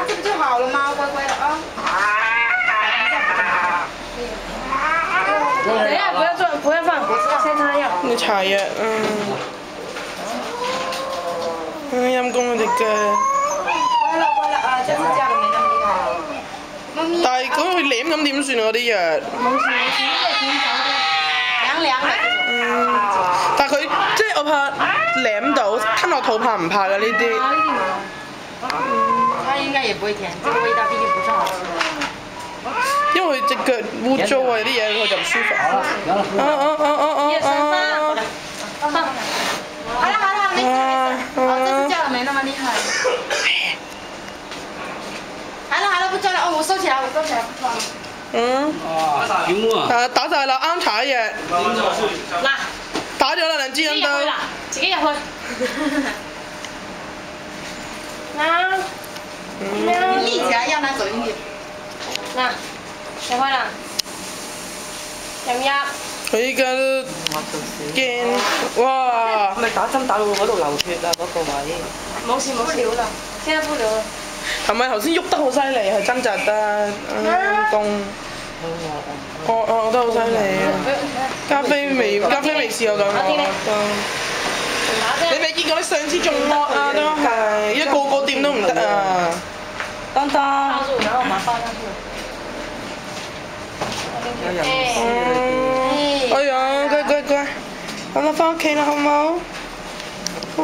这不就好了吗？乖乖的啊。等一下，不要转，不要放，先擦藥。你搽藥，陰公佢哋嘅。乖了乖了啊，這次叫的沒那麼厲害啊。媽咪。但係咁佢舐咁點算啊？嗰啲藥。冇事冇事，涼涼嘅。但係佢即係我怕舐到吞落肚怕唔怕㗎呢啲？它應該也不會甜，這個味道畢竟不是好吃的。因為佢隻腳污糟啊，有啲嘢佢就唔舒服。好了，沒事沒事。哦，這次叫的沒那麼厲害。好了，不抓了。哦，我收起來，不抓了。打晒啦，啱搽藥。嗱，打咗啦，2支咁都。自己入去。啱。你立起來，讓它走進去。嗱，入去啦。入入。佢依家都驚，哇！咪打針打到嗰度流血啊！嗰個位。冇事冇事啦，現在不流了。係咪頭先喐得好犀利，係掙扎得公？我覺得好犀利啊！加菲未試過咁惡。你未見過你上次仲惡啊都係，一個個掂都唔得啊！當當。套住，然後把它放上去。有人黐哎呀，乖，咁我翻屋企啦，好唔好？